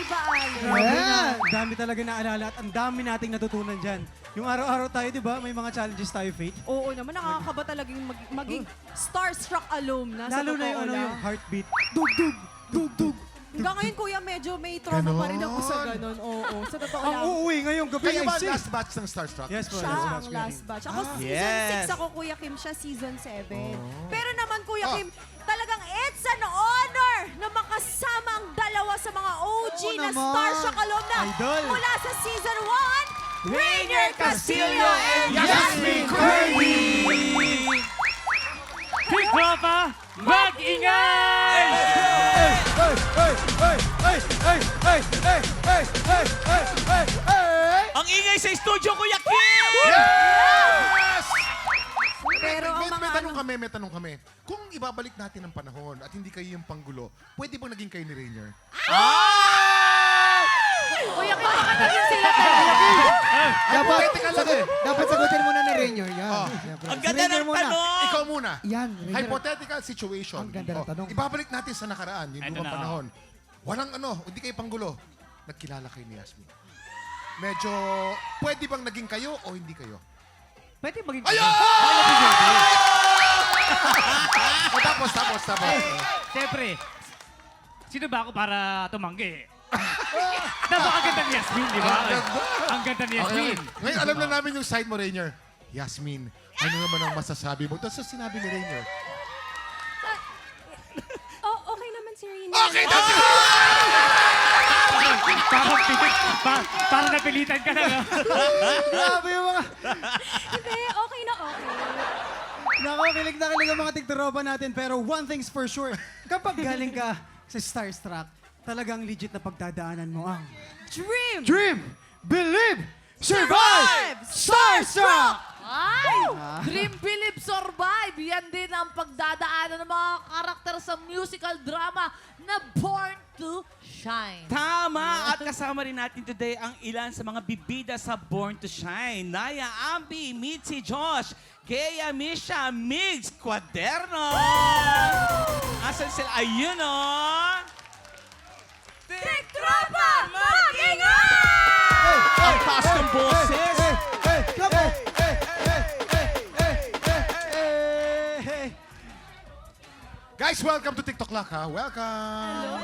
ba, Ale? Grabe na. Ang dami talaga naalala at ang dami nating natutunan dyan. Yung araw-araw tayo, di ba? May mga challenges tayo, Faith. Oo naman, nakakaba talagang maging starstruck alumna. Sa Lalo na yung, totoo lang. yung heartbeat. Dug-dug! Dug-dug! Hanggang ngayon, kuya, medyo may trauma pa rin ako sa ganun. Oo, sa totoo Ang lang. uuwi ngayong gabi Kayo ay ba safe. last batch ng Starstruck? Yes po, Siya last ang batch. last batch. Ako season Yes. 6 ako, Kuya Kim. Siya season 7. Pero naman, Kuya Kim, talagang it's an honor na makasama ang dalawa sa mga OG Oo na naman. Starstruck alumna Idol. mula sa season 1, Rainier Castillo and Jasmine Curdy! Tikropa, mag-ingay! Ang ingay sa studio, Kuya Kim! Yes! Pero ang mga may tanong kami. Kung ibabalik natin ang panahon at hindi kayo yung panggulo, pwede bang naging kayo ni Rainier? Kuya Kim, baka naging sila talaga. Hypothetical lang eh. Dapat sagutin muna ni Rainier. Yan. Oh. Siyempre. Ang Si ganda Rainier ng muna. tanong! Ikaw muna. Yan, Rainier. Hypothetical situation. Ang ganda ng tanong. Ibabalik natin sa nakaraan, yung Ito lumang na, panahon. Walang hindi kayo panggulo. Nagkilala kayo ni Yasmin. Medyo, pwede bang naging kayo o hindi kayo? Pwede maging... Ayun! O, tapos. Siyempre, sino ba ako para tumanggi? Napakaganda ni Yasmin, di ba? Ang ganda. Ang ganda ni Okay. Yasmin. Ngayon, alam na namin yung side mo, Rainier. Yasmin, ano naman ang masasabi mo? Tapos sinabi ni Rainier. Oh, okay naman si Rainier. Okay, that's it! Parang napilitan ka na, no? Grabe yung mga... Hindi, okay na okay. Nako, kilig na kilig ang mga tikturopa natin. Pero one thing's for sure, kapag galing ka sa Starstruck, talagang legit na pagdadaanan mo ang Dream! Dream, Believe, Survive, Starstruck! Ay! Dream, Believe, Survive! Yan din ang pagdadaanan ng mga karakter sa musical drama na Born to Shine. Tama! At kasama rin natin today ang ilan sa mga bibida sa Born to Shine. Naya Ambi, Mitzi Josh, Kea Misha, Migs, Quaderno! Asan sila? Ayun o! Tiktropa, mag-ingay! Ang taas ng boses! Guys, welcome to TikTok Lock, ha? Welcome!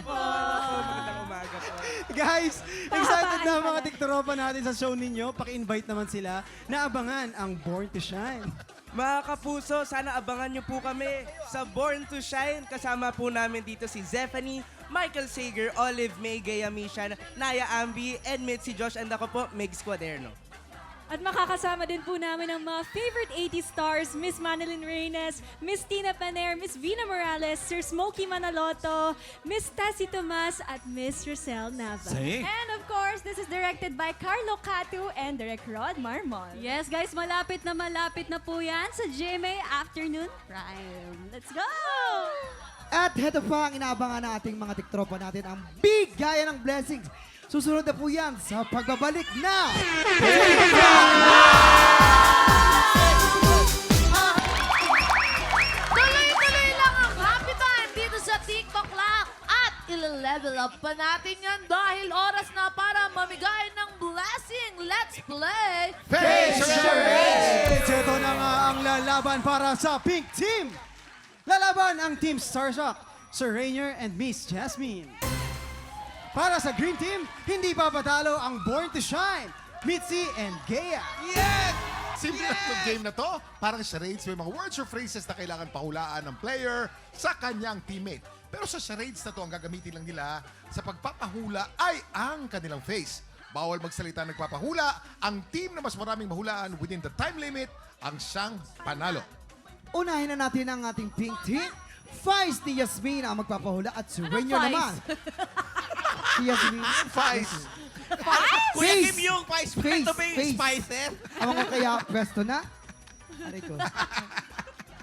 Guys, excited na ang mga tikturopa natin sa show ninyo. Paki-invite naman sila na abangan ang Born to Shine. Mga kapuso, sana abangan niyo po kami sa Born to Shine. Kasama po namin dito si Zephanie, Michael Sager, Olive May, Gaya Mishan, Naya Ambi, and Mitzi Josh, and ako po, Migs Quaderno. At makakasama din po namin ang mga favorite 80s stars, Miss Manilyn Reyes, Miss Tina Paner, Miss Vina Morales, Sir Smokey Manaloto, Miss Tessie Tomas, at Miss Rosel Nava. And of course, this is directed by Carlo Catu and Direct Rod Marmol. Yes guys, malapit na po yan sa GMA Afternoon Prime. Let's go! At heto pa ang inaabangan nating mga tiktropa natin, ang big gaya ng blessings. Susunod na po yan sa pagbabalik na... Tuloy-tuloy lang ang happy time dito sa TikTok Lock. At ila-level up pa natin yan dahil oras na para mamigay ng blessing. Let's play! Face Charades! Ito na nga ang lalaban para sa Pink Team. Lalaban ang Team Starstruck, Sir Rainier and Miss Jasmine. Para sa Green Team, hindi papatalo ang Born to Shine, Mitzi and Gea. Yes! Simple lang itong game na to. Parang charades, may mga words or phrases na kailangan pahulaan ng player sa kanyang teammate. Pero sa charades na to, ang gagamitin lang nila sa pagpapahula ay ang kanilang face. Bawal magsalita nagpapahula. Ang team na mas maraming mahulaan within the time limit ang siyang panalo. Unahin na natin ang ating pink team. Vice ni Yasmin ang magpapahula at si Rainier Vice? naman. Si Yasmin. Vice. Kuya Face. Kim, yung spice Face. ito ba yung Face. spices? Ako ko kaya pwesto na. Aray ko.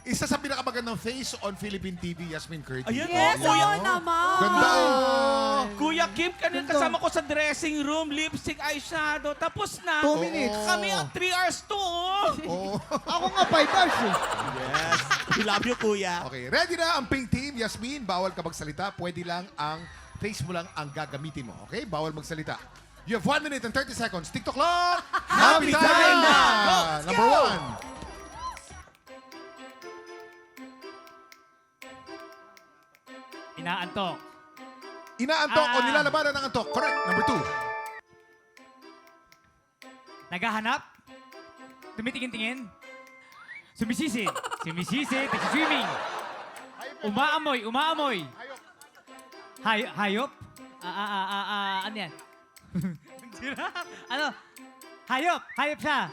Isa sa pinakamagandang face on Philippine TV, Yasmin Curdy. Ayun, Yes, Kuya, oo naman. Ganda oh. Kuya Kim, kanina kasama ko sa dressing room, lipstick, eyeshadow, tapos na. 2 minutes. Kami ang 3 hours to, oh. Oh. Ako nga 5 hours eh. Yes. We love you, Kuya. Okay, ready na ang pink team, Yasmin. Bawal ka magsalita. Pwede lang ang face mo lang ang gagamitin mo. Okay? Bawal magsalita. You have 1 minute and 30 seconds. TikTok clock! Happy time na! Number 1. Inaantok. Inaantok o nilalabanan ng antok. Correct. Number 2. Naghahanap. Tumitingin-tingin. Sumisisi. Sumisisi. Swimming. Umaamoy. Umaamoy. Hayop? Ano yan? Giraffe? Ano? Hayop. Hayop siya.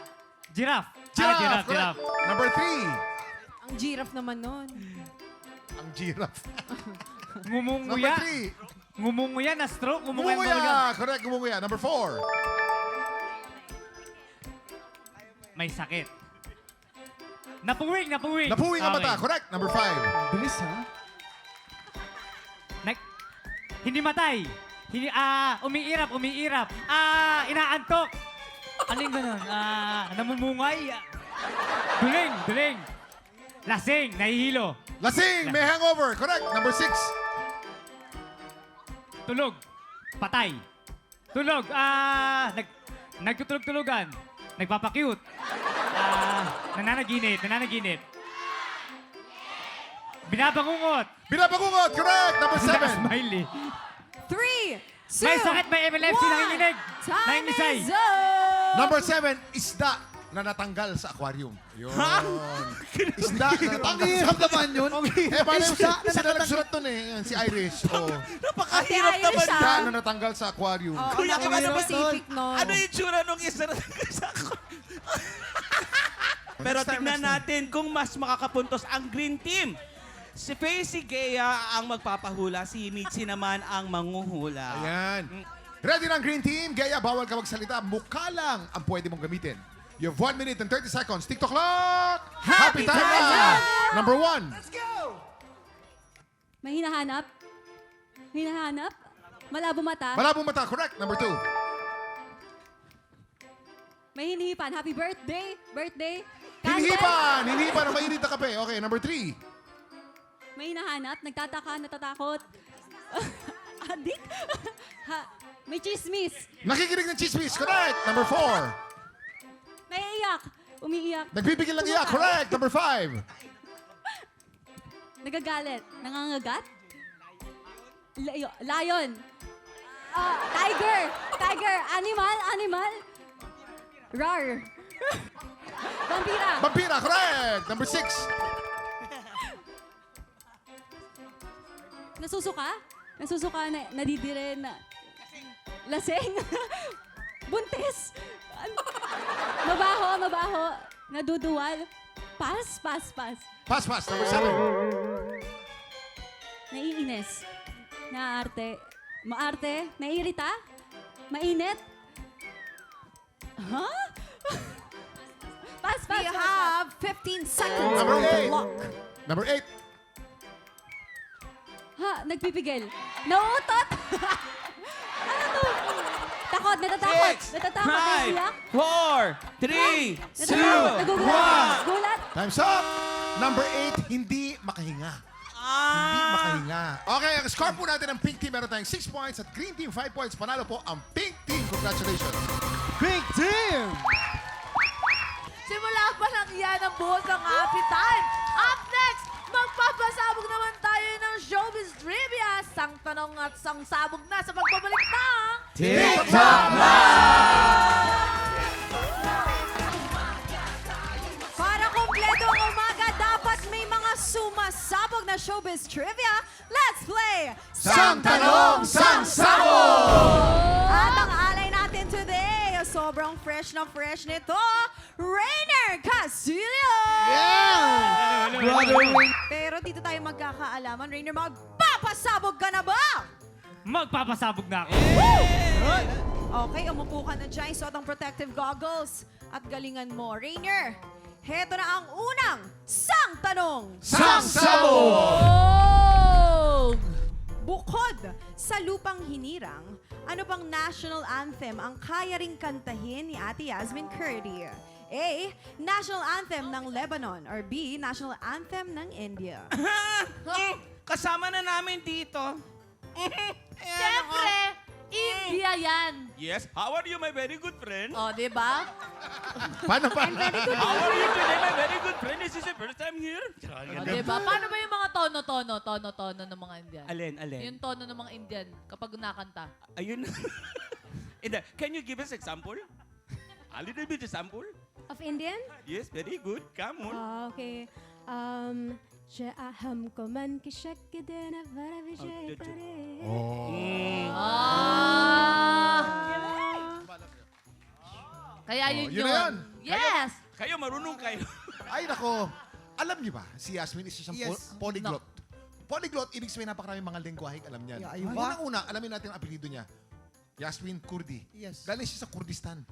Giraffe. Giraffe. Giraffe. Correct. Number 3. Ang giraffe naman nun. Ang giraffe. Ngumunguya. Number 3. Ngumunguya na stroke. Ngumunguya. Ngumunguya. Correct. Ngumunguya. Number 4. May sakit. Napuwing. Napuwing. Napuwing ang mata. Okay. Correct. Number 5. Bilis ha? Hindi matay. Hindi, umiirap. Inaantok. Ano yung ganun? Namumungay. Duling. Lasing. Nahihilo. Lasing. May hangover. Correct. Number 6. Tulog. Patay. Tulog. Nagtutulog-tulugan. Nagpapakyut. Nananaginip. Binabangungot. Binabangungot. Correct. Number 7. Smiley. 3, 2, May sakit, may epilepsy, nanginginig. Time Nangingisay. is up! Number 7. Isda na natanggal sa aquarium. Yun. Isda na Ang natanggal sa hirap naman yun. paano Isda na sila nagsulat nun eh. Yan, si Irish. Oh. Napakahirap Ate naman. Irish, Isda na natanggal sa aquarium. Oo, Kuya, naku, ano ba- specific, no? Ano yung tsura nung isa na sa ako? Pero tignan natin kung mas makakapuntos ang Green Team. Si Facey Gea ang magpapahula, si Mitzi naman ang manguhula. Ayan. Ready na ang Green Team. Gaya, bawal ka magsalita. Mukha lang ang pwede mong gamitin. You have 1 minute and 30 seconds. TikTok clock! Happy time na! Number 1. May hinahanap? Malabo mata? Malabong mata. Correct. Number 2. May hinihipan? Happy birthday? Hinihipan na mainit na kape. Okay, number 3. May hinahanap? Nagtataka? Natatakot? Adik? May chismis? Nakikinig ng chismis. Correct. Number 4. May iyak? Umiiyak? Nagbibigil ng iyak. Correct. Number 5. Nagagalit? Nangangagat? Lion? Tiger? Animal? Rar? Vampira? Vampira. Correct. Number 6. Nasusuka, nadidire, lasing, buntis, mabaho, naduduwal, pass. Pass. Number 7. Naiinis, maarte, naiirita, mainit, pass. We have 15 seconds Number on the 8. clock. Number 8. Nagpipigil, nauutot, ano to? Takot, natatakot, 5, naiiyak, 4, 3, 2, nagugulat, gulat, Time's up. Number 8. Hindi makahinga. Hindi makahinga. Okay, ang score po natin ng Pink Team. Meron tayong 6 points at Green Team 5 points. Panalo po ang Pink Team. Congratulations. Pink Team! Simula pa lang yan ang buhos ng Happy Time. Up next, magpapasabog naman tayo ng Showbiz Trivia. Sang tanong at sang sabog na sa pagbabalik ng... TikTok Para kumpleto ang umaga, dapat may mga sumasabog na showbiz trivia. Let's play Sang Tanong, Sang Sabog! At ang alay natin today, sobrang fresh nito, Rainer Casilio! Pero dito tayo magkakaalaman. Rainer, magpapasabog ka na ba? Magpapasabog na ako. Okay, umupo ka na dyan. Suot ang protective goggles. At galingan mo. Rainer, heto na ang unang sang tanong. Sang Sabog! Bukod sa lupang hinirang, ano bang national anthem ang kaya ring kantahin ni Ate Yasmin Curdy? A. National anthem ng Lebanon or B. National anthem ng India? Kasama na namin dito. Siyempre, India yan. Yes, how are you, my very good friend? O, di ba? Paano? How are you today, my very good friend? This is the first time here. O, di ba? Paano ba yung mga tono ng mga Indian? Alin? Yung tono ng mga Indian kapag nakanta. Ayun. Can you give us example? A little bit example? Of Indian? Yes, very good. Come on. Okay. Je हमको मन की शक देना बड़ा विजय करे. Kaya yun yun na yun. Yes! Kayo, marunong kayo. Ay, nako. Alam niyo ba, si Yasmin is isang Yes. polyglot. Polyglot, ibig sabihin napakaraming mga lengguwahe alam niyan. Yeah, ayun ba? Unang-una, alamin natin ang apelido niya. Yasmin Kurdi. Yes. Galing siya sa Kurdistan.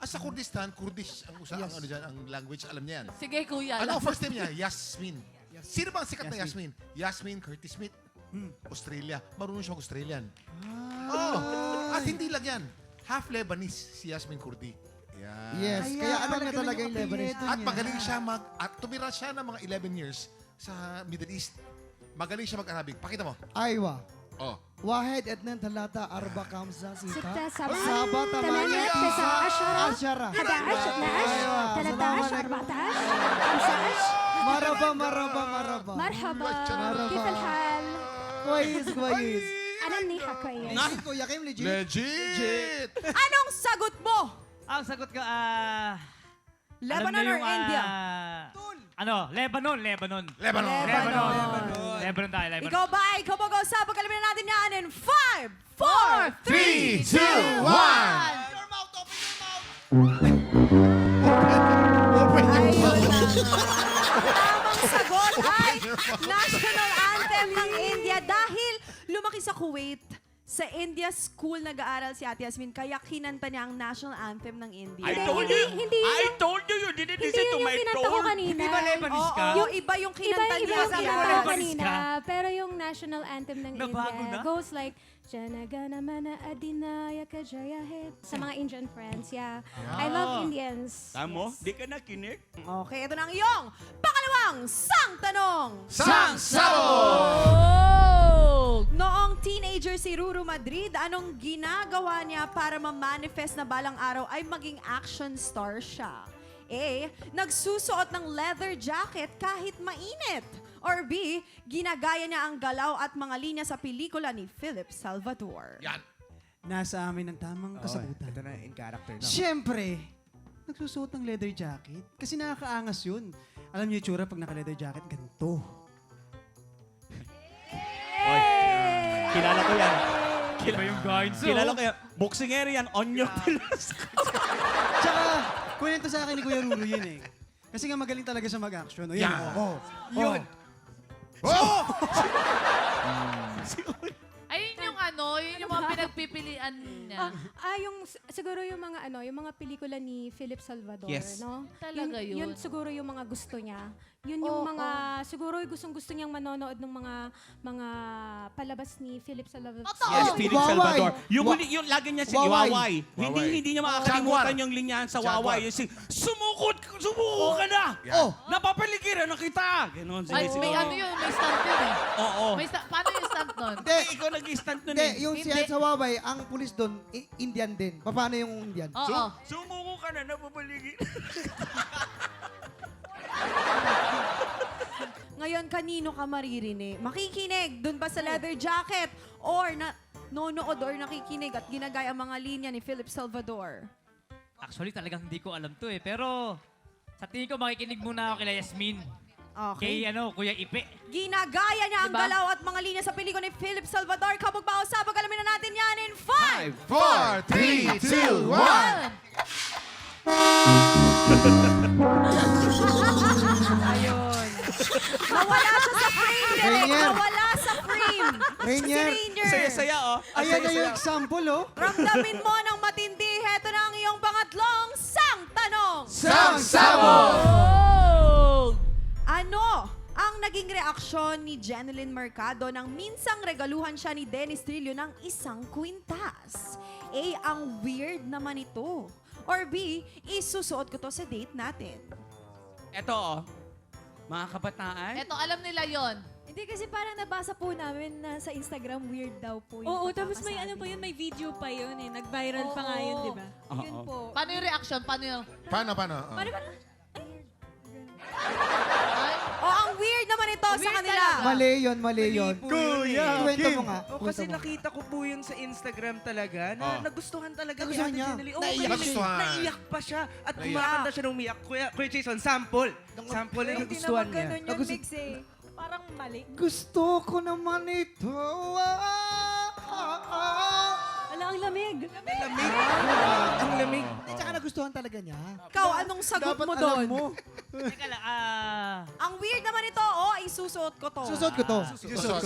Sa Kurdistan, Kurdish ang Yes. ano dyan, ang language, alam niya yan. Sige, kuya. Ano ang first name niya? Yasmin. Sino ba ang sikat na Yasmin? Yasmin Curtis Smith. Australia. Marunong siya mag-Australian. At hindi lang yan. Half Lebanese si Yasmin Kurdi. Yan. Yes, kaya alam niya talaga yung Lebanese. At magaling siya at tumira siya ng mga 11 years sa Middle East. Magaling siya mag-Arabic. Pakita mo. Aywa. Oh. واحد اثنين ثلاثة أربعة خمسة ستة ستة سبعة سبعة ثمانية ثمانية تسعة عشرة عشرة 11 12 13 14 مرحبا مرحبا مرحبا 15 مرحبا مرحبا. كيف الحال؟ كويس كويس أنا منيحة كويس. Kuya Kim, legit. Legit! Anong sagot mo? Ang sagot ko, Lebanon or India? Lebanon. Lebanon. Lebanon tayo, Lebanon. Ikaw ba ay kabog-usap? Pagkalamin natin yan in 5, 4, 3, 2, 1! Ayun na. Tamang sagot ay national anthem ng India dahil lumaki sa Kuwait. Sa India school nag-aaral si Ate Yasmin kaya kinanta niya ang national anthem ng India. I told you. hindi yun. I told you. You didn't Hindi listen yun to yung my kinanta ko told. kanina. Hindi ba Lebanese ka? Yung iba yung kinanta Iba niya yung sa kinanta ko aral. kanina. Pero yung national anthem ng Nabago India na? goes like, Jana Gana Mana Adinaya Kajaya Hit. Sa mga Indian friends, yeah. I love Indians. Tamo, di ka nakinig? Okay, ito na ang iyong pangalawang sang tanong. Sang Oh! Noong teenager si Ruru Madrid, anong ginagawa niya para ma-manifest na balang araw ay maging action star siya? A. Nagsusuot ng leather jacket kahit mainit. Or B. Ginagaya niya ang galaw at mga linya sa pelikula ni Philip Salvador. Yan. Nasa amin ang tamang kasagutan. Ito na, in character na. Siyempre, nagsusuot ng leather jacket. Kasi nakakaangas yun. Alam niyo yung tsura pag naka-leather jacket, ganito. Kilala ko yan. Iba yung guides. Kilala ko yan. Boxingero yan. Onyo. Tsaka, kwento sa akin ni Kuya Ruru yun eh. Kasi nga magaling talaga siya mag-action. O, yan. Yan. Oh. Yun. Oh! Ayun yung yun yung mga pinagpipilian niya. Siguro yung mga pelikula ni Philip Salvador, Yes. no? Talaga yun. Yun siguro yung mga gusto niya. Yun yung siguro yung gustong-gusto niyang manonood ng mga palabas ni Philip Salvador. Totoo! Yes, Philip Waway. Salvador. Yung lagi niya si Waway. Waway. Hindi niya makakalimutan yung linyahan sa Jaguar. Waway. Yung sumuko ka na! Oh. Napapaligiran na kita! Ganon. Ay, may yun, may stunt yun eh. Oo. Paano yung stunt nun? Hindi, ikaw nag-stand nun Hindi, eh. yung si Hindi. Ed Sawaway, ang pulis doon, Indian din. Paano yung Indian? Oo. Sumuko ka na, napapaligid. Ngayon, kanino ka maririnig? Makikinig dun ba sa leather jacket? Or nonood or nakikinig at ginagaya ang mga linya ni Philip Salvador? Actually, talagang hindi ko alam to eh. Pero, sa tingin ko, makikinig muna ako kila Yasmin. Okay. Kay, Kuya Ipe. Ginagaya niya ang Diba? galaw at mga linya sa pelikula ni Philip Salvador. Kabog ba o sabog? Alamin na natin yan in 5, 4, 3, 2, 1! Ayun. Nawala siya sa frame, Direk. Rainier. Nawala sa frame. Rainier. Si Rainier. Saya-saya, oh. Ayan na yung example, oh. Ramdamin mo ng matindi. Heto na ang iyong pangatlong sang tanong. Oh! Ano ang naging reaksyon ni Jeneline Mercado nang minsang regaluhan siya ni Dennis Trillo ng isang kwintas? A. Ang weird naman ito. Or B. Isusuot ko to sa date natin. Eto, oh. Mga kabataan. Eto, alam nila yon. Hindi kasi parang nabasa po namin na sa Instagram weird daw po yung Oo, tapos may ano pagkakasabi. pa yun, may video pa yun eh. Nag-viral pa nga yun, di ba? Yun po. Paano yung reaction? Paano yung... Paano? Paano ba? Oh, ang weird naman ito sa kanila. Mali yun, mali yun. Kuya Kwento Kim. mo nga. O, kasi nakita ko po yun sa Instagram talaga na nagustuhan talaga Nagustuhan ni niya. Ate Jenny. Oo, Naiyak. galing. Nagustuhan. Naiyak pa siya. At kumakanta siya ng umiyak. Kuya Jason, sample. Sample yung nagustuhan niya. yung Nagusto- mix eh. Parang mali. Gusto ko naman ito. Ala, ang lamig. Lamig. Ang lamig. Hindi, tsaka nagustuhan talaga niya. Ikaw, anong sagot Dapat mo alam doon? mo. Teka lang, Ang weird naman ito, oh, isusuot ko to. Susuot ko to.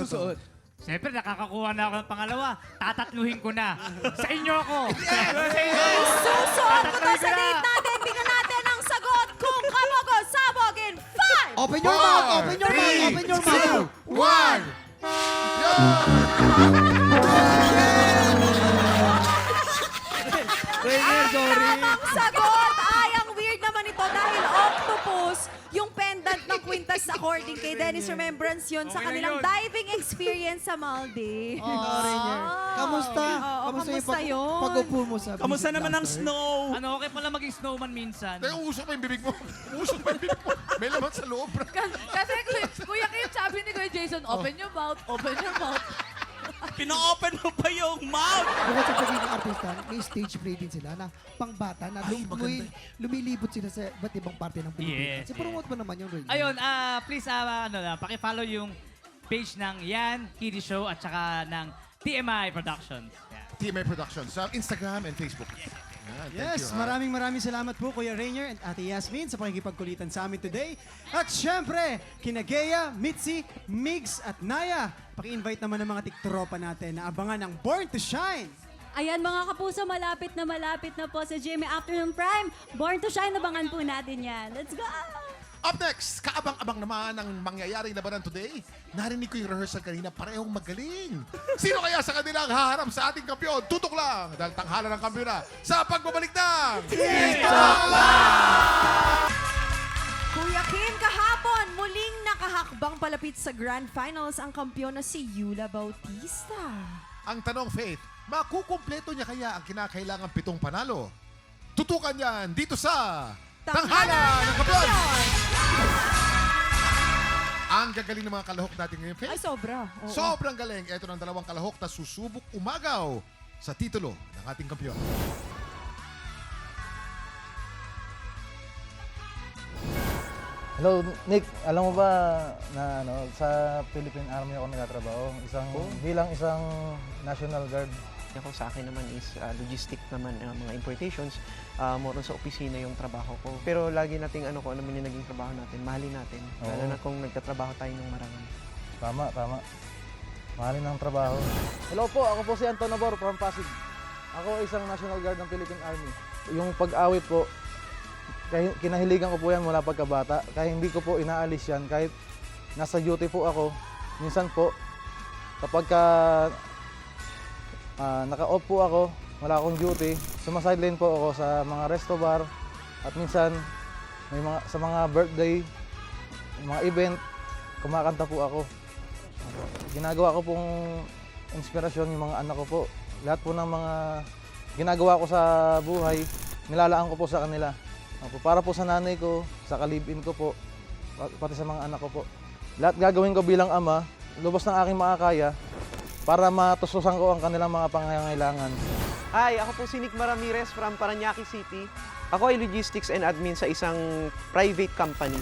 Susuot. siyempre nakakakuha na ako ng pangalawa. Tatatluhin ko na. Sa inyo ako. Sa inyo. Isusuot ko to sa date natin. Bigyan natin ang sagot kung kabog-sabog in 5, Open your mouth! Open your mouth! Open your mouth! 1. Rainier, sorry. Ang sagot ay ang weird naman ito dahil octopus yung pendant ng Quintas according kay Dennis Remembrance yun sa Okay na kanilang yun. diving experience sa Maldives. Oh, Rainier. Kamusta? Oo, kamusta yun? Pag-upo mo sa Kamusta Visit naman ang Blaster? snow? Ano, okay pala maging snowman minsan. Teka, usok pa yung bibig mo. Usok pa yung bibig mo. May laman sa loob. Kasi Kuya Kim, sabi ni Kuya Jason, open your mouth, open your mouth. Pina-open mo pa yung mouth! Bukod sa pagiging artista, may stage play din sila na pangbata na lumilibot sila sa iba't ibang parte ng Pilipinas. Yes, Kasi promote mo naman yung Rainier. Ayun, please, paki-follow yung page ng Yan, Kitty Show, at saka ng TMI Productions. Yeah. TMA Productions sa Instagram and Facebook. Yan, thank Yes, you, ha? maraming salamat po Kuya Rainier and Ate Yasmin sa pakikipagkulitan sa amin today. At syempre, kina Gea, Mitzi, Migs at Naya. Paki-invite naman ng mga tiktropa natin na abangan ang Born to Shine. Ayan mga kapuso, malapit na po sa GMA Afternoon Prime. Born to Shine, abangan po natin yan. Let's go! Up next, kaabang-abang naman ang mangyayaring labanan today. Narinig ko yung rehearsal kanina, parehong magaling. Sino kaya sa kanila ang haharap sa ating kampiyon? Tutok lang dahil tanghala ng kampiyon na sa pagbabalik ng Kuya Kim, kahapon, muling nakahakbang palapit sa Grand Finals ang kampiyon na si Yula Bautista. Ang tanong, Faith, makukumpleto niya kaya ang kinakailangan 7 panalo? Tutukan yan dito sa Tanghala ng Kampiyon! Ang gagaling ng mga kalahok natin ngayon, Ay, Faith. sobra. Oo. Sobrang galing. Ito ng 2 kalahok na susubok umagaw sa titulo ng ating kampiyon. Hello, Nick. Alam mo ba na sa Philippine Army ako nagtatrabaho? Bilang isang National Guard. Ako sa akin naman is logistic naman, mga importations, more on sa opisina yung trabaho ko. Pero lagi nating kung ano man yung naging trabaho natin, mahalin natin. Lalo na kung nagtatrabaho tayo ng marangal. Tama. Mahalin ang trabaho. Hello po, ako po si Anton Nabor from Pasig. Ako isang National Guard ng Philippine Army. Yung pag-awit po, kinahiligan ko po yan mula pagkabata. Kaya hindi ko po inaalis yan. Kahit nasa duty po ako, minsan po, kapag naka-off po ako, wala akong duty, sumasideline po ako sa mga resto bar at minsan sa mga birthday, mga event, kumakanta po ako. Ginagawa ko pong inspirasyon yung mga anak ko po. Lahat po ng mga ginagawa ko sa buhay, nilalaan ko po sa kanila. Para po sa nanay ko, sa kalibin ko po, pati sa mga anak ko po. Lahat gagawin ko bilang ama, lubos ng aking makakaya, para matustusan ko ang kanilang mga pangangailangan. Hi, ako po si Nick Ramirez from Parañaque City. Ako ay logistics and admin sa isang private company.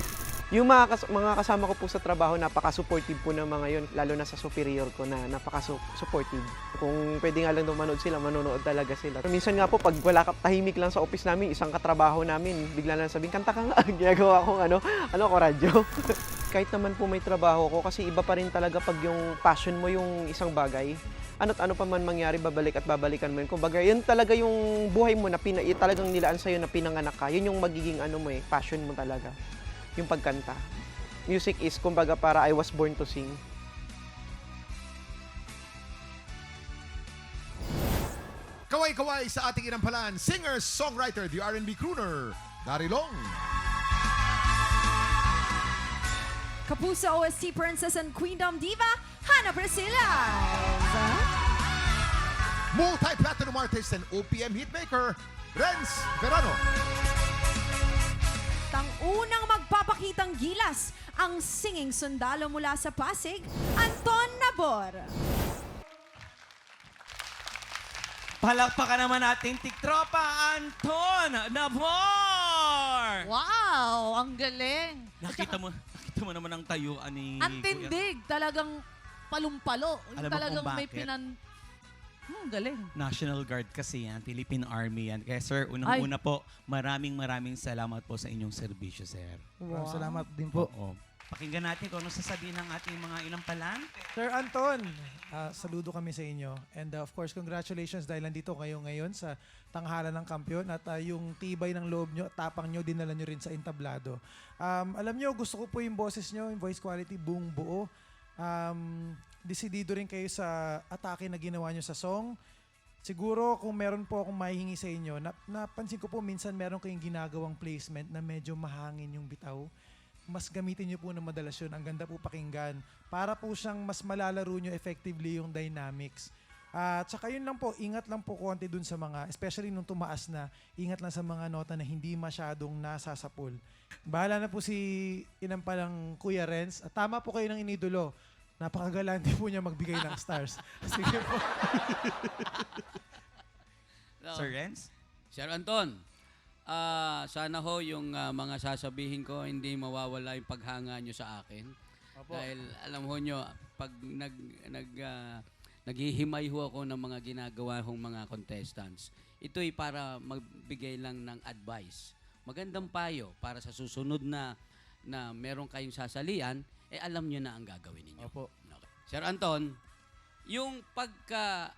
Yung mga kasama ko po sa trabaho, napaka-supportive po ng mga yun, lalo na sa superior ko na napaka-supportive. Kung pwede nga lang manood sila, manonood talaga sila. Minsan nga po, pag wala tahimik lang sa office namin, isang katrabaho namin, bigla lang sabihin, kanta ka nga, ginagawa kong ko radyo. Kahit naman po may trabaho ko, kasi iba pa rin talaga pag yung passion mo yung isang bagay. Ano't ano pa man mangyari, babalik at babalikan mo yun. Kumbaga, yun talaga yung buhay mo na talagang nilaan sa'yo na pinanganak ka. Yun yung magiging passion mo talaga. Yung pagkanta. Music is, kumbaga, para I was born to sing. Kaway-kaway sa ating inampalan, singer, songwriter, the R&B crooner, Darilong. Kapuso OST Princess and Queendom Diva, Hannah Brasilas. Multi-platinum artist and OPM hitmaker, Renz Verano. Ang unang magpapakitang gilas, ang singing sundalo mula sa Pasig, Anton Nabor. Palakpakan naman natin tiktropa, Anton Nabor! Wow, ang galing. Nakita mo naman ang tayuan ni... Ang tindig, talagang palumpalo. Alam mo Talagang kung may bakit? galing. National Guard kasi yan, Philippine Army yan. Kaya sir, unang-una po, maraming salamat po sa inyong serbisyo, sir. Salamat din po. Oo. Pakinggan natin kung ano sasabihin ng ating mga inampalan. Sir Anton, saludo kami sa inyo. And of course, congratulations dahil nandito kayo ngayon sa tanghalan ng kampyon at yung tibay ng loob nyo, tapang nyo, dinala nyo rin sa entablado. Alam nyo, gusto ko po yung boses nyo, yung voice quality, buong buo. Desidido rin kayo sa atake na ginawa nyo sa song. Siguro kung meron po akong mahihingi sa inyo, napansin ko po minsan meron kayong ginagawang placement na medyo mahangin yung bitaw. Mas gamitin nyo po ng madalas yun. Ang ganda po pakinggan. Para po siyang mas malalaro nyo effectively yung dynamics. At saka yun lang po, ingat lang po konti dun sa mga, especially nung tumaas na, ingat lang sa mga nota na hindi masyadong nasasapul. Bahala na po si inampalang Kuya Renz. At tama po kayo ng inidolo. Napakagalante po niya magbigay ng stars. Sige po. Sir Renz? Sir Anton, sana ho yung mga sasabihin ko hindi mawawala yung paghanga nyo sa akin. Opo. Dahil alam ho nyo, pag naghihimay ho ako ng mga ginagawa hong mga contestants, ito'y para magbigay lang ng advice. Magandang payo para sa susunod na meron kayong sasalian, alam nyo na ang gagawin ninyo. Opo. Okay. Sir Anton, yung pagka,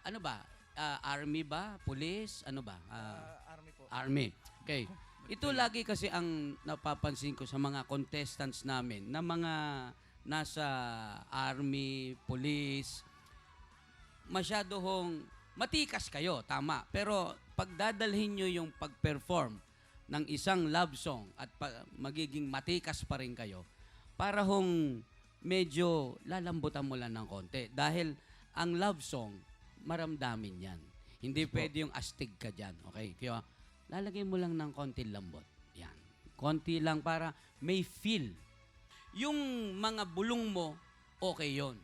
army ba? Police? Army po. Army. Okay. Ito lagi kasi ang napapansin ko sa mga contestants namin na mga nasa army, police, masyado hong matikas kayo, tama. Pero pagdadalhin nyo yung pag-perform ng isang love song at magiging matikas pa rin kayo, para hong medyo lalambutan mo lang ng konti. Dahil ang love song, maramdamin yan. Hindi pwede yung astig ka dyan. Okay? Kaya lalagay mo lang ng konti lambot. Yan. Konti lang para may feel. Yung mga bulong mo, okay yon.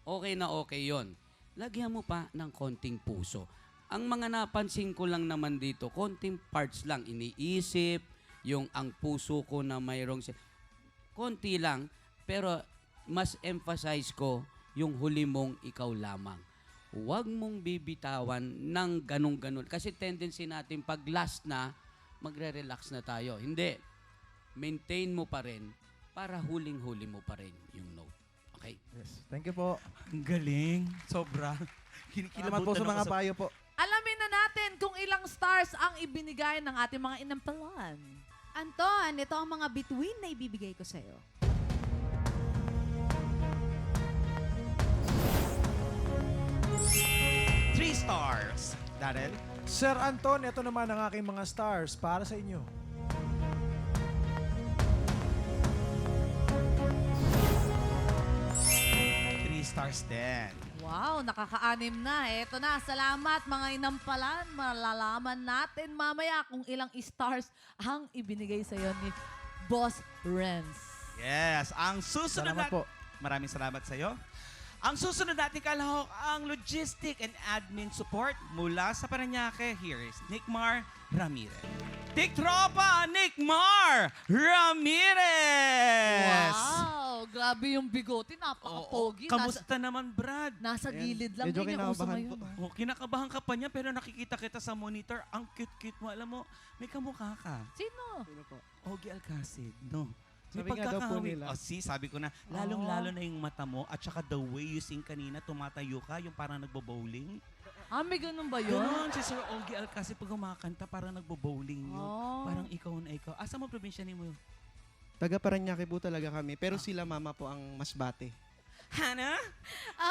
Okay na okay yon. Lagyan mo pa ng konting puso. Ang mga napansin ko lang naman dito, konting parts lang iniisip, yung ang puso ko na mayroong... Konti lang, pero mas emphasize ko yung huli mong ikaw lamang. Huwag mong bibitawan ng ganun-ganun. Kasi tendency natin pag last na, magre-relax na tayo. Hindi. Maintain mo pa rin para huling-huli mo pa rin yung note. Okay? Yes. Thank you po. Ang galing. Sobra. Salamat po sa mga payo po. Alamin na natin kung ilang stars ang ibinigay ng ating mga inampalan. Anton, ito ang mga bituin na ibibigay ko sa'yo. Three stars. Darrell? Sir Anton, ito naman ang aking mga stars para sa inyo. Three stars din. Wow, nakaka-anim na. Eto na, salamat mga inampalan. Malalaman natin mamaya kung ilang stars ang ibinigay sa'yo ni Boss Renz. Yes. Ang susunod Salamat po. Maraming salamat sa iyo. Ang susunod natin kalahok, ang logistic and admin support mula sa Parañaque. Here is Nickmar Ramirez. Tiktropa, Nickmar Ramirez! Wow, grabe yung bigote. Napaka-pogi. Kamusta naman, Brad? Nasa gilid lang. Medyo Yun yung uso kinakabahan ngayon. po. Kinakabahan ka pa niya pero nakikita kita sa monitor. Ang cute-cute mo. Alam mo, may kamukha ka. Sino? Ogie Alcacid, no? May Sabi nga daw po pagkakahawig. nila. Sabi ko na, lalong-lalo na yung mata mo at saka the way you sing kanina, tumatayo ka, yung parang nagbo-bowling. May ganun ba yun? Ganon, si Sir Ogie Alcacid pag kumakanta, parang nagbo-bowling yun. Parang ikaw na ikaw. Asa mo probinsya ni mo? Taga Parañaque po talaga kami, pero sila mama po ang masbate. Hana?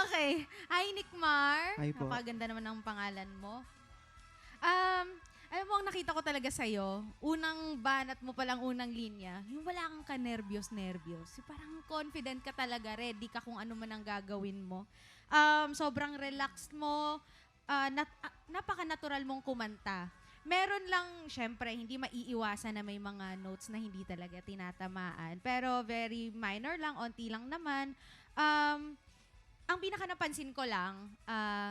Okay. Hi, Nickmar. Hi po. Napaganda naman ang pangalan mo. Alam mo, ang nakita ko talaga sa'yo, unang banat mo palang unang linya, yung wala kang ka-nervyos-nervyos. Yung parang confident ka talaga, ready ka kung ano man ang gagawin mo. Sobrang relaxed mo, napaka-natural mong kumanta. Meron lang, syempre, hindi maiiwasan na may mga notes na hindi talaga tinatamaan. Pero very minor lang, onti lang naman. Ang pinaka napansin ko lang,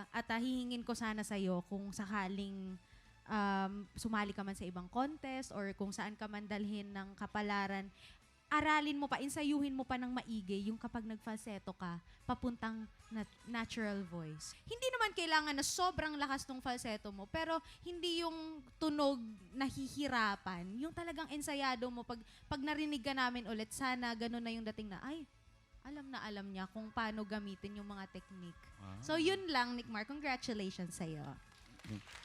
at hihingin ko sana sa'yo kung sakaling sumali ka man sa ibang contest or kung saan ka man dalhin ng kapalaran, aralin mo pa, ensayuhin mo pa ng maigi yung kapag nag-falsetto ka, papuntang natural voice. Hindi naman kailangan na sobrang lakas ng falsetto mo, pero hindi yung tunog nahihirapan. Yung talagang ensayado mo, pag narinig ka namin ulit, sana ganun na yung dating na, ay, alam niya kung paano gamitin yung mga technique. So yun lang, Nickmar. Congratulations sa'yo.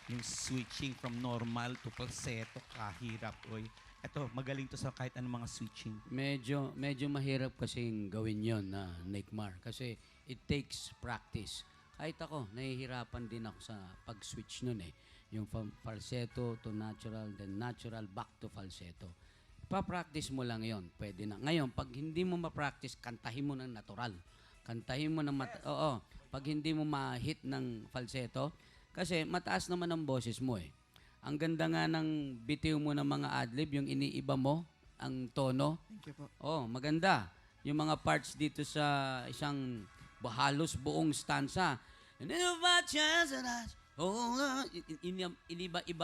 Yung switching from normal to falsetto, kahirap. Oy. Ito, magaling to sa kahit anong mga switching. Medyo mahirap kasing gawin yon na Neymar kasi it takes practice. Kahit ako, nahihirapan din ako sa pag-switch nun eh. Yung from falsetto to natural, then natural back to falsetto. Pa-practice mo lang yon, pwede na. Ngayon, pag hindi mo ma-practice, kantahin mo ng natural. Kantahin mo ng oo. Pag hindi mo ma-hit ng falsetto, kasi mataas naman ang boses mo eh. Ang ganda nga ng bitiw mo ng mga adlib, yung iniiba mo, ang tono. Thank you po. Oh, maganda. Yung mga parts dito sa isang halos buong stanza. Iniba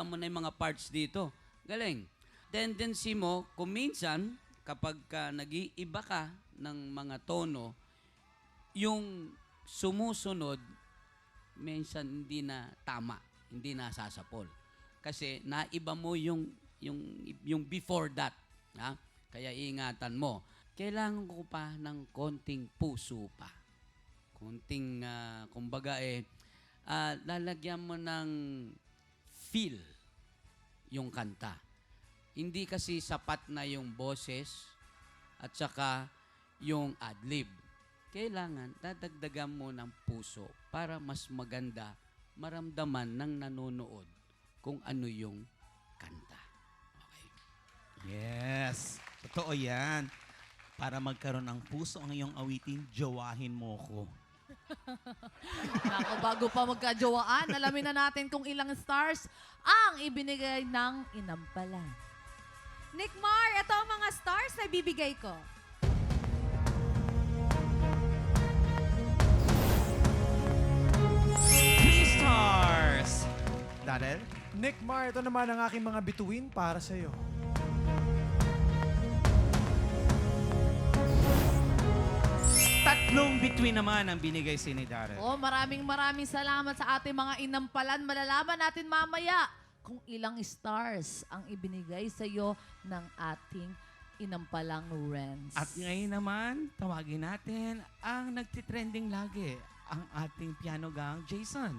mo na yung mga parts dito. Galing. Tendency mo, kung minsan, kapag nag-iiba ka ng mga tono, yung sumusunod, minsan hindi na tama, hindi na sasapol. Kasi naiba mo yung before that. Ha? Kaya ingatan mo. Kailangan ko pa ng konting puso pa. Konting, kumbaga lalagyan mo ng feel yung kanta. Hindi kasi sapat na yung boses at saka yung adlib. Kailangan dadagdagan mo ng puso para mas maganda maramdaman ng nanonood kung ano yung kanta. Okay. Yes. Totoo yan. Para magkaroon ng puso ang iyong awitin, jowahin mo ko. Nako, bago pa magkajowaan, alamin na natin kung ilang stars ang ibinigay ng Inampalan. Nickmar, ito ang mga stars na bibigay ko. 3 stars. Darrell? Nickmar, ito naman ang aking mga bituin para sa iyo. Tatlong between naman ang binigay si ni Darrell. Oh, maraming salamat sa ating mga Inampalan. Malalaman natin mamaya kung ilang stars ang ibinigay sa iyo ng ating Inampalang Renz. At ngayon naman, tawagin natin ang nagtitrending lagi, ang ating piano gang, Jason.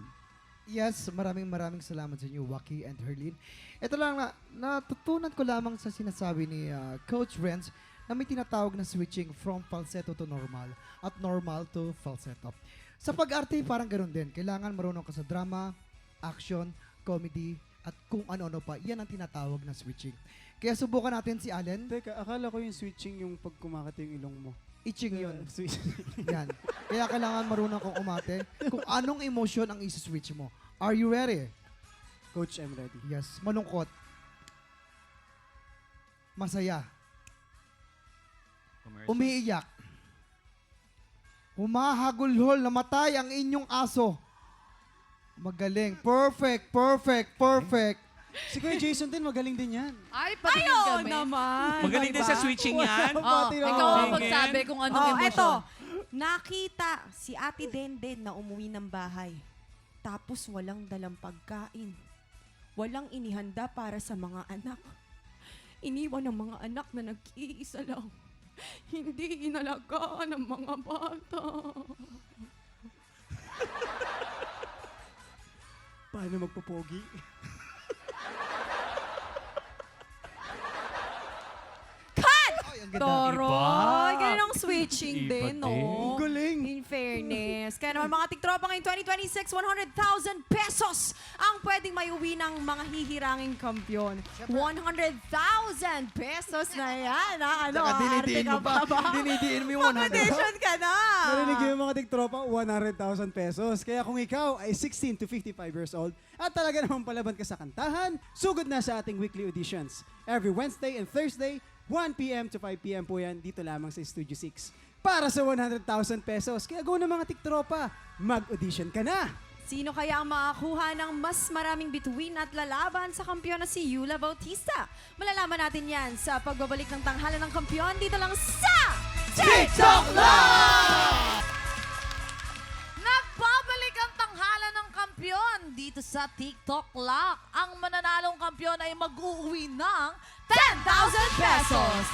Yes, maraming salamat sa inyo, Waki and Herlin. Ito lang natutunan ko lamang sa sinasabi ni Coach Renz na may tinatawag na switching from falsetto to normal at normal to falsetto. Sa pag-arte, parang ganoon din. Kailangan marunong ka sa drama, action, comedy, at kung ano-ano pa. Yan ang tinatawag na switching. Kaya subukan natin si Allen. Teka, akala ko yung switching yung pag kumakati yung ilong mo. Itching yun. Switching. Yan. Kaya kailangan marunong kang umate kung anong emotion ang isi-switch mo. Are you ready? Coach, I'm ready. Yes. Malungkot. Masaya. Umiiyak. Humahagulhol, namatay ang inyong aso. Magaling. Perfect. Si Kuya Jason din, magaling din yan. Ay, patingin kami. naman. Magaling din sa switching yan. Oh, ikaw ang magsabi kung anong emosyon. Eto. Nakita si Ate Denden na umuwi ng bahay. Tapos walang dalang pagkain. Walang inihanda para sa mga anak. Iniwan ng mga anak na nag-iisa lang. Hindi inalagaan ng mga bata. Paano magpapogi? Toroy! galing ng switching Iba din, no? Ang galing. In fairness. Kaya naman mga tiktropa ngayong 2026, 100,000 pesos ang pwedeng may uwi ng mga hihiranging kampiyon. 100,000 pesos na yan. Ha? Ano, Saka dinidiin mo arte ka pa. Dinidiin mo yung 100. Competition ka na. Narinig yung mga tiktropa, 100,000 pesos. Kaya kung ikaw ay 16 to 55 years old at talaga naman palaban ka sa kantahan, sugod na sa ating weekly auditions. Every Wednesday and Thursday, 1 p.m. to 5 p.m. po yan dito lamang sa Studio 6. Para sa 100,000 pesos. Kaya go na mga tiktropa, mag-audition ka na. Sino kaya ang makakuha ng mas maraming bituin at lalaban sa kampiyon na si Yula Bautista? Malalaman natin yan sa pagbabalik ng tanghalan ng kampiyon dito lang sa TikTok Live! Nagbabalik ang tanghalan ng kampyon dito sa TikTok Lock. Ang mananalong kampyon ay mag-uuwi ng 10,000 pesos.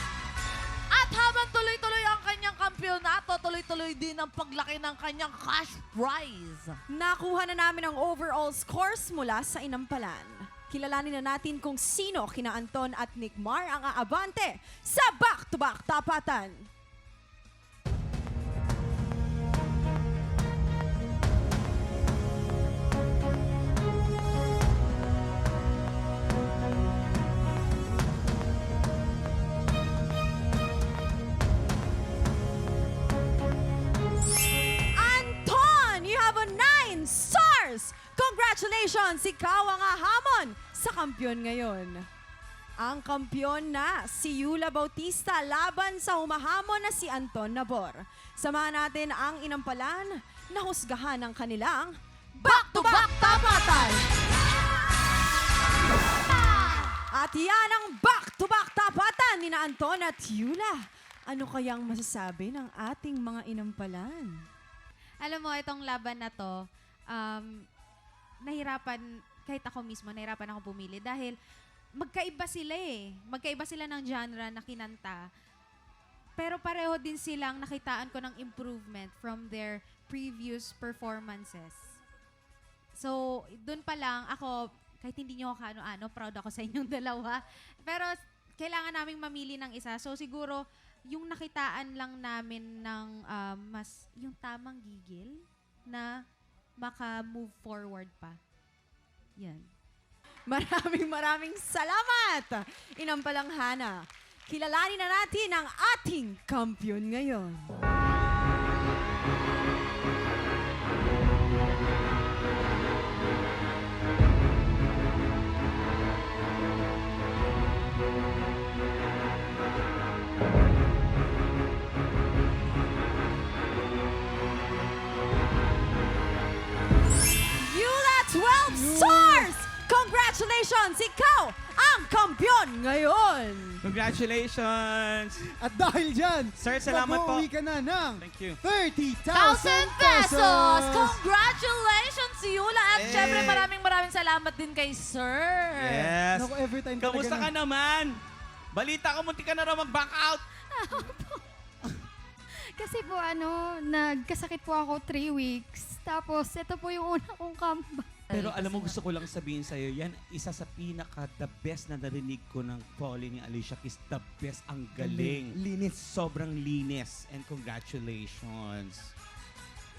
At habang tuloy-tuloy ang kanyang kampyonato, tuloy-tuloy din ang paglaki ng kanyang cash prize. Nakuha na namin ang overall scores mula sa Inampalan. Kilalanin na natin kung sino kina Anton at Nick Mar ang aabante sa back-to-back tapatan. Anton, you have a 9 stars! Congratulations! Ikaw ang ahamon sa kampyon ngayon. Ang kampyon na si Yula Bautista laban sa humahamon na si Anton Nabor. Samahan natin ang Inampalan na husgahan ng kanilang back-to-back tapatan. At yan ang back-to-back tapatan ni na Anton at Yula. Ano kayang masasabi ng ating mga Inampalan? Alam mo, itong laban na to, nahirapan, kahit ako mismo, nahirapan ako pumili dahil magkaiba sila eh. Magkaiba sila ng genre na kinanta. Pero pareho din silang nakitaan ko ng improvement from their previous performances. So, dun pa lang ako, kahit hindi nyo ako ano-ano, proud ako sa inyong dalawa. Pero kailangan naming mamili ng isa. So, siguro, yung nakitaan lang namin ng mas, yung tamang gigil na maka-move forward pa. Yan. Maraming salamat! Inampalang Hana. Kilalanin na natin ang ating kampiyon ngayon. Yula 12 stars! Congratulations! Ikaw ang kampiyon ngayon! Congratulations! At dahil dyan, Sir, salamat po. mag-uwi ka na ng Thank you. 30,000 1,000 pesos! Congratulations, Yula! At Hey. syempre, maraming salamat din kay Sir. Yes. Naku, every time Kamusta talaga ka naman? Balita ko, munti ka na raw mag-back out. Kasi po nagkasakit po ako 3 weeks. Tapos ito po yung una kong comeback. Pero alam mo, gusto ko lang sabihin sa'yo, yan isa sa pinaka-the best na narinig ko ng Polly ni Alicia Keys. The best, ang galing. Linis. Sobrang linis. And congratulations.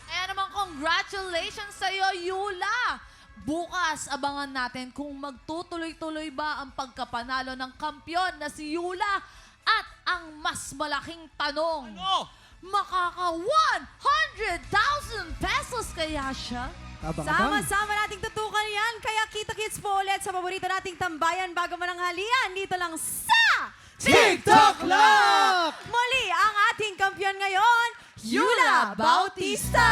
Kaya naman, congratulations sa'yo, Yula! Bukas, abangan natin kung magtutuloy-tuloy ba ang pagkapanalo ng kampyon na si Yula. At ang mas malaking tanong, makaka 100,000 pesos kaya siya? Sama-sama nating tutukan yan. Kaya kita-kits po ulit sa paborito nating tambayan bago mananghalian. Dito lang sa TikTok Lock! Muli ang ating kampiyon ngayon, Yula Bautista!